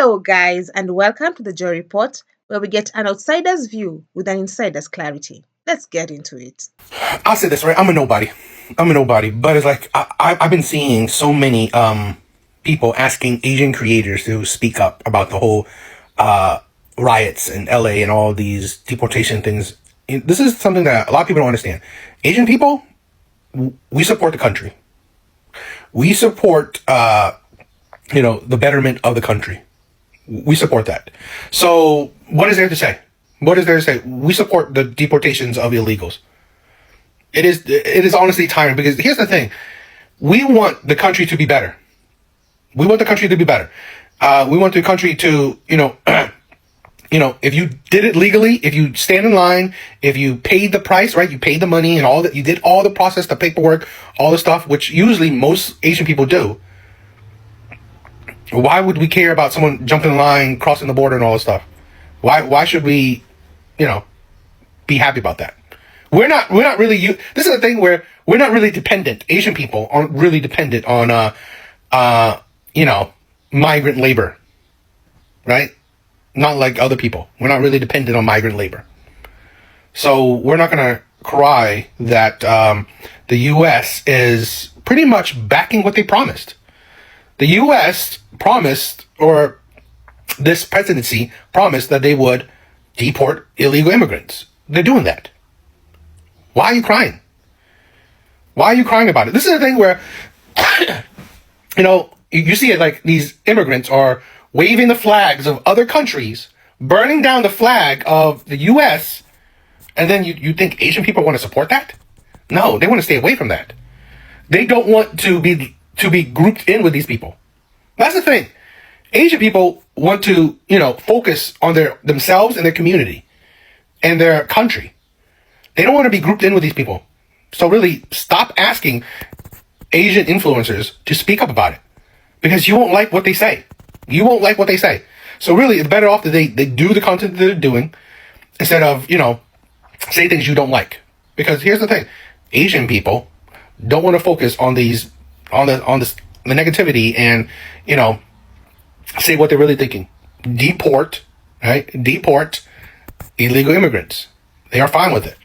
Hello, guys, and welcome to the Joy Report, where we get an outsider's view with an insider's clarity. Let's get into it. I'll say this, right? I'm a nobody. But it's like I've been seeing so many people asking Asian creators to speak up about the whole riots in LA and all these deportation things. This is something that a lot of people don't understand. Asian people, we support the country. We support the betterment of the country. We support that. So what is there to say? What is there to say? We support the deportations of illegals. It is honestly tiring, because here's the thing. We want the country to be better. We want the country to be better. We want the country to, if you did it legally, if you stand in line, if you paid the price, right? You paid the money and all that, you did all the process, the paperwork, all the stuff, which usually most Asian people do. Why would we care about someone jumping in line, crossing the border and all this stuff? Why should we, be happy about that? We're not really, this is the thing where we're not really dependent. Asian people aren't really dependent on, migrant labor, right? Not like other people. We're not really dependent on migrant labor. So we're not going to cry that, the U.S. is pretty much backing what they promised. The U.S. promised, or this presidency promised, that they would deport illegal immigrants. They're doing that. Why are you crying? Why are you crying about it? This is the thing where, you see it, like these immigrants are waving the flags of other countries, burning down the flag of the U.S., and then you think Asian people want to support that? No, they want to stay away from that. They don't want to be grouped in with these people. That's the thing. Asian people want to, focus on themselves and their community and their country. They don't want to be grouped in with these people. So really, stop asking Asian influencers to speak up about it, because you won't like what they say. You won't like what they say. So really, it's better off that they do the content that they're doing instead of, say things you don't like. Because here's the thing. Asian people don't want to focus on the negativity and, say what they're really thinking. Deport, right? Deport illegal immigrants. They are fine with it.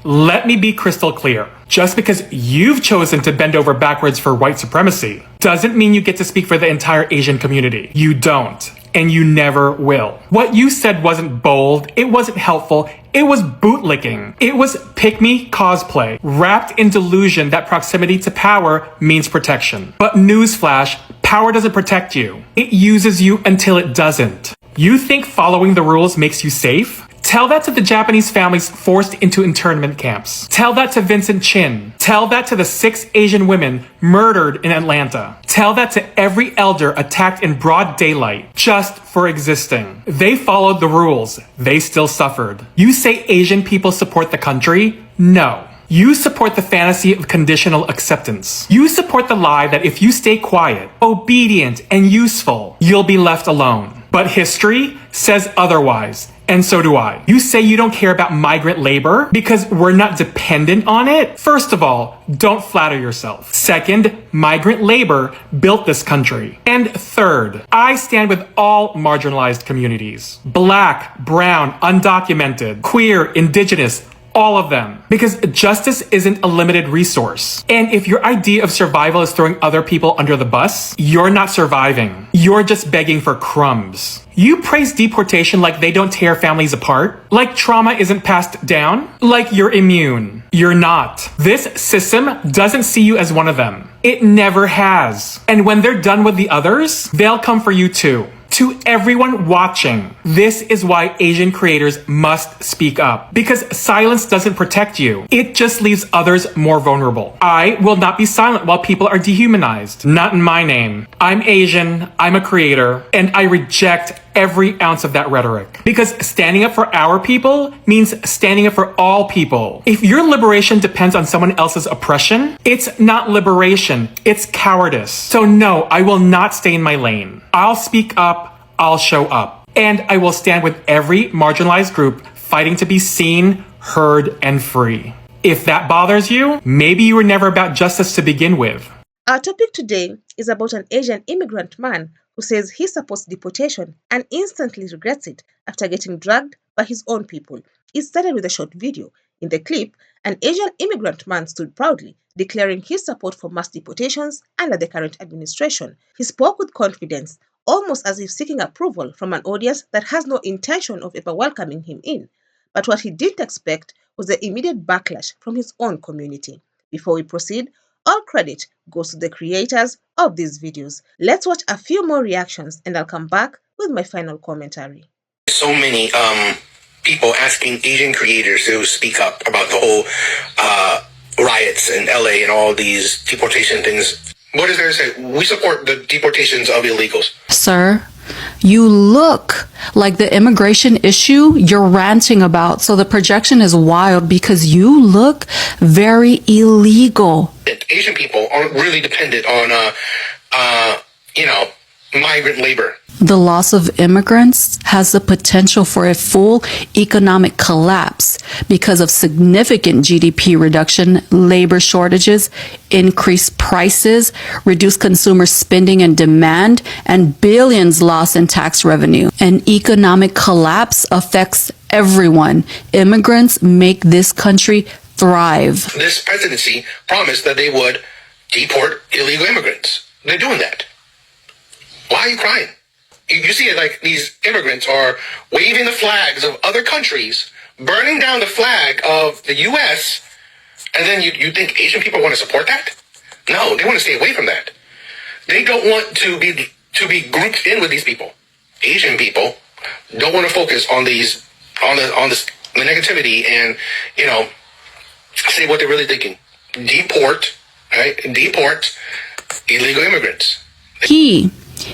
Let me be crystal clear. Just because you've chosen to bend over backwards for white supremacy doesn't mean you get to speak for the entire Asian community. You don't. And you never will. What you said wasn't bold, it wasn't helpful, it was bootlicking. It was pick-me cosplay, wrapped in delusion that proximity to power means protection. But newsflash, power doesn't protect you. It uses you until it doesn't. You think following the rules makes you safe? Tell that to the Japanese families forced into internment camps. Tell that to Vincent Chin. Tell that to the 6 Asian women murdered in Atlanta. Tell that to every elder attacked in broad daylight just for existing. They followed the rules. They still suffered. You say Asian people support the country? No. You support the fantasy of conditional acceptance. You support the lie that if you stay quiet, obedient, and useful, you'll be left alone. But history says otherwise. And so do I. You say you don't care about migrant labor because we're not dependent on it? First of all, don't flatter yourself. Second, migrant labor built this country. And third, I stand with all marginalized communities. Black, brown, undocumented, queer, indigenous, all of them. Because justice isn't a limited resource. And if your idea of survival is throwing other people under the bus, you're not surviving. You're just begging for crumbs. You praise deportation like they don't tear families apart? Like trauma isn't passed down? Like you're immune? You're not. This system doesn't see you as one of them. It never has. And when they're done with the others, they'll come for you too. To everyone watching, this is why Asian creators must speak up. Because silence doesn't protect you. It just leaves others more vulnerable. I will not be silent while people are dehumanized. Not in my name. I'm Asian, I'm a creator, and I reject every ounce of that rhetoric. Because standing up for our people means standing up for all people. If your liberation depends on someone else's oppression, it's not liberation, it's cowardice. So no, I will not stay in my lane. I'll speak up, I'll show up. And I will stand with every marginalized group fighting to be seen, heard, and free. If that bothers you, maybe you were never about justice to begin with. Our topic today is about an Asian immigrant man who says he supports deportation and instantly regrets it after getting dragged by his own people. It started with a short video. In the clip, an Asian immigrant man stood proudly, declaring his support for mass deportations under the current administration. He spoke with confidence, almost as if seeking approval from an audience that has no intention of ever welcoming him in. But what he didn't expect was the immediate backlash from his own community. Before we proceed, all credit goes to the creators of these videos. Let's watch a few more reactions and I'll come back with my final commentary. So many people asking Asian creators to speak up about the whole riots in LA and all these deportation things. What is there to say? We support the deportations of illegals. Sir, you look like the immigration issue you're ranting about. So the projection is wild because you look very illegal. Asian people aren't really dependent on, migrant labor. The loss of immigrants has the potential for a full economic collapse because of significant GDP reduction, labor shortages, increased prices, reduced consumer spending and demand, and billions lost in tax revenue. An economic collapse affects everyone. Immigrants make this country thrive. This presidency promised that they would deport illegal immigrants. They're doing that. Why are you crying? You see it like these immigrants are waving the flags of other countries, burning down the flag of the U.S., and then you think Asian people want to support that? No, they want to stay away from that. They don't want to be grouped in with these people. Asian people don't want to focus on the negativity and say what they're really thinking. Deport, right? Deport illegal immigrants.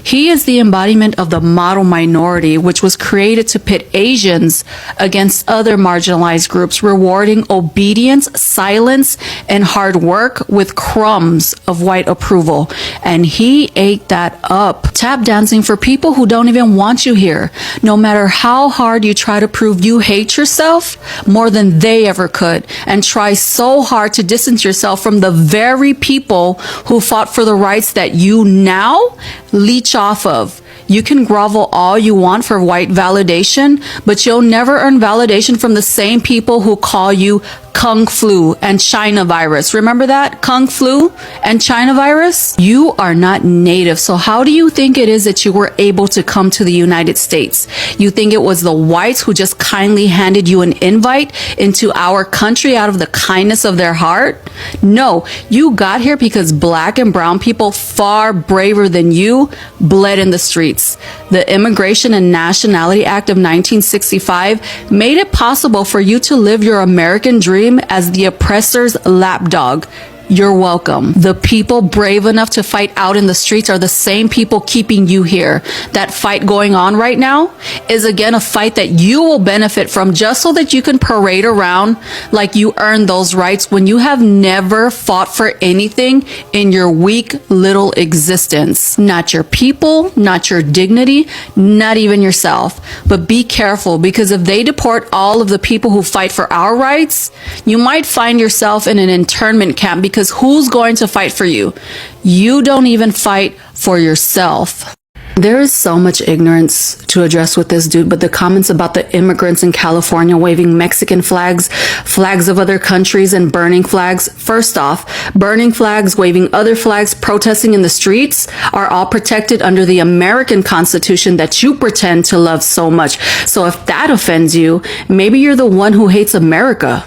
He is the embodiment of the model minority, which was created to pit Asians against other marginalized groups, rewarding obedience, silence, and hard work with crumbs of white approval. And he ate that up. Tap dancing for people who don't even want you here. No matter how hard you try to prove you hate yourself more than they ever could, and try so hard to distance yourself from the very people who fought for the rights that you now leech off of. You can grovel all you want for white validation, but you'll never earn validation from the same people who call you Kung Flu and China virus. Remember that? Kung Flu and China virus? You are not native. So how do you think it is that you were able to come to the United States? You think it was the whites who just kindly handed you an invite into our country out of the kindness of their heart? No, you got here because black and brown people, far braver than you, bled in the streets. The Immigration and Nationality Act of 1965 made it possible for you to live your American dream as the oppressor's lapdog. You're welcome. The people brave enough to fight out in the streets are the same people keeping you here. That fight going on right now is again a fight that you will benefit from just so that you can parade around like you earned those rights when you have never fought for anything in your weak little existence. Not your people, not your dignity, not even yourself. But be careful, because if they deport all of the people who fight for our rights, you might find yourself in an internment camp, because who's going to fight for you? You don't even fight for yourself. There is so much ignorance to address with this dude, but the comments about the immigrants in California waving Mexican flags, flags of other countries, and burning flags. First off, burning flags, waving other flags, protesting in the streets are all protected under the American Constitution that you pretend to love so much. So if that offends you, maybe you're the one who hates America.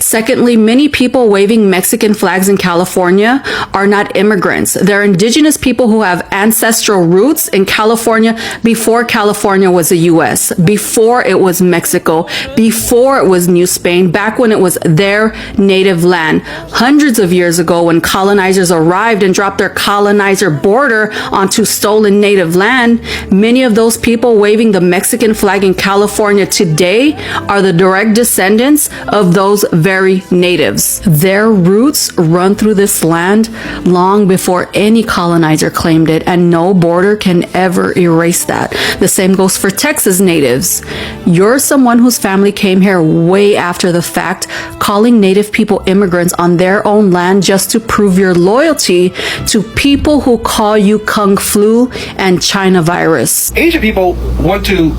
Secondly, many people waving Mexican flags in California are not immigrants. They're indigenous people who have ancestral roots in California before California was the U.S., before it was Mexico, before it was New Spain, back when it was their native land. Hundreds of years ago, when colonizers arrived and dropped their colonizer border onto stolen native land, many of those people waving the Mexican flag in California today are the direct descendants of those very natives. Their roots run through this land long before any colonizer claimed it, and no border can ever erase that. The same goes for Texas natives. You're someone whose family came here way after the fact, calling native people immigrants on their own land just to prove your loyalty to people who call you Kung Flu and China virus. Asian people want to,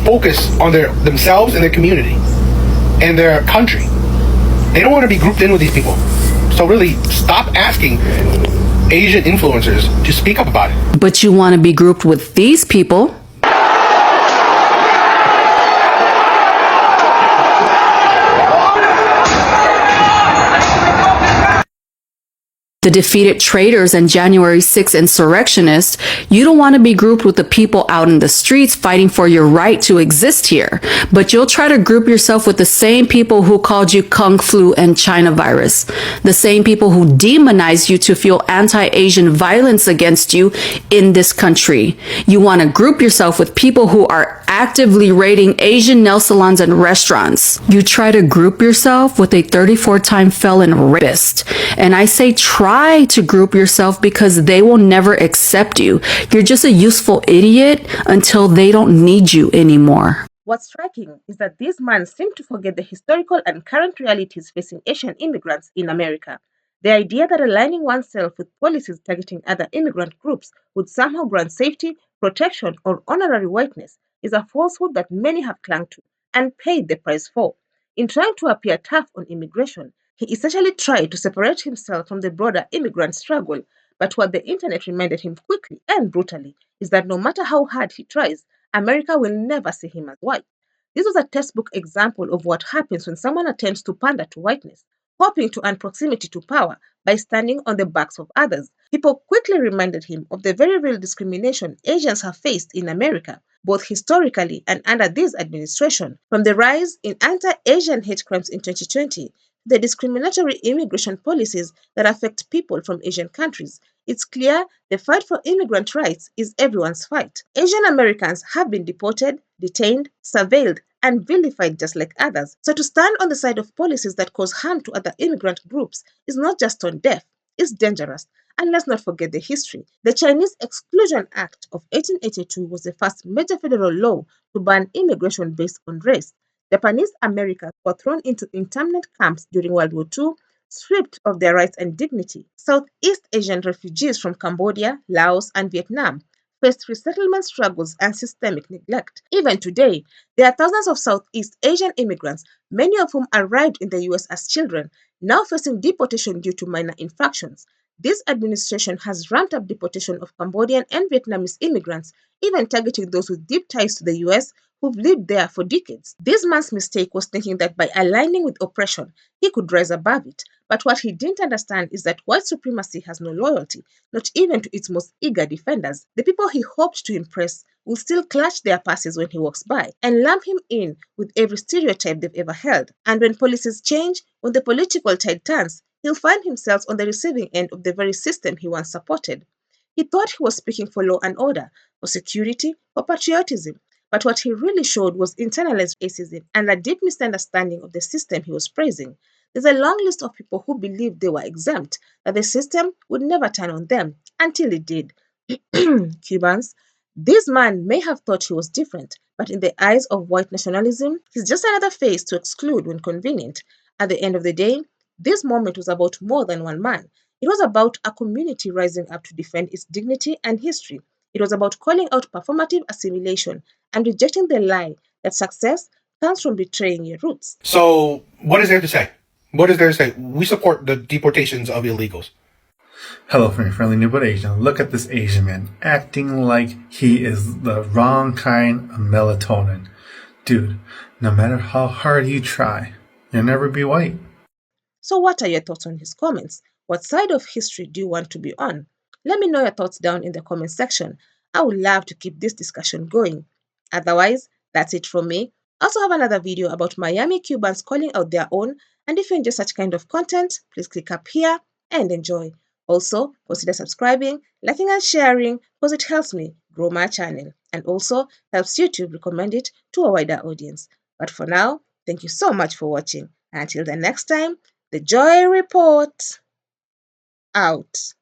focus on themselves and their community and their country. They don't want to be grouped in with these people. So really, stop asking Asian influencers to speak up about it. But you want to be grouped with these people. The defeated traitors and January 6th insurrectionists, you don't want to be grouped with the people out in the streets fighting for your right to exist here. But you'll try to group yourself with the same people who called you Kung Flu and China virus. The same people who demonized you to fuel anti-Asian violence against you in this country. You want to group yourself with people who are actively raiding Asian nail salons and restaurants. You try to group yourself with a 34-time felon rapist. And I say try to group yourself because they will never accept you. You're just a useful idiot until they don't need you anymore. What's striking is that these men seem to forget the historical and current realities facing Asian immigrants in America. The idea that aligning oneself with policies targeting other immigrant groups would somehow grant safety, protection, or honorary whiteness is a falsehood that many have clung to and paid the price for. In trying to appear tough on immigration, he essentially tried to separate himself from the broader immigrant struggle. But what the internet reminded him quickly and brutally is that no matter how hard he tries, America will never see him as white. This was a textbook example of what happens when someone attempts to pander to whiteness, hoping to earn proximity to power by standing on the backs of others. People quickly reminded him of the very real discrimination Asians have faced in America, both historically and under this administration, from the rise in anti-Asian hate crimes in 2020 to the discriminatory immigration policies that affect people from Asian countries. It's clear the fight for immigrant rights is everyone's fight. Asian Americans have been deported, detained, surveilled, and vilified just like others. So to stand on the side of policies that cause harm to other immigrant groups is not just tone deaf, it's dangerous. And let's not forget the history. The Chinese Exclusion Act of 1882 was the first major federal law to ban immigration based on race. Japanese Americans were thrown into internment camps during World War II, stripped of their rights and dignity. Southeast Asian refugees from Cambodia, Laos, and Vietnam faced resettlement struggles and systemic neglect. Even today, there are thousands of Southeast Asian immigrants, many of whom arrived in the US as children, now facing deportation due to minor infractions. This administration has ramped up deportation of Cambodian and Vietnamese immigrants, even targeting those with deep ties to the US who've lived there for decades. This man's mistake was thinking that by aligning with oppression, he could rise above it. But what he didn't understand is that white supremacy has no loyalty, not even to its most eager defenders. The people he hoped to impress will still clutch their passes when he walks by and lump him in with every stereotype they've ever held. And when policies change, when the political tide turns, he'll find himself on the receiving end of the very system he once supported. He thought he was speaking for law and order, for security, for patriotism. But what he really showed was internalized racism and a deep misunderstanding of the system he was praising. There's a long list of people who believed they were exempt, that the system would never turn on them, until it did. Cubans. This man may have thought he was different, but in the eyes of white nationalism, he's just another face to exclude when convenient. At the end of the day, this moment was about more than one man. It was about a community rising up to defend its dignity and history. It was about calling out performative assimilation and rejecting the lie that success comes from betraying your roots. So, what is there to say? What is there to say? We support the deportations of illegals. Hello, friendly new but Asian. Look at this Asian man acting like he is the wrong kind of melatonin. Dude, no matter how hard you try, you'll never be white. So, what are your thoughts on his comments? What side of history do you want to be on? Let me know your thoughts down in the comment section. I would love to keep this discussion going. Otherwise, that's it from me. I also have another video about Miami Cubans calling out their own, and if you enjoy such kind of content, please click up here and enjoy. Also, consider subscribing, liking and sharing because it helps me grow my channel and also helps YouTube recommend it to a wider audience. But for now, thank you so much for watching. Until the next time, the Joy Report out.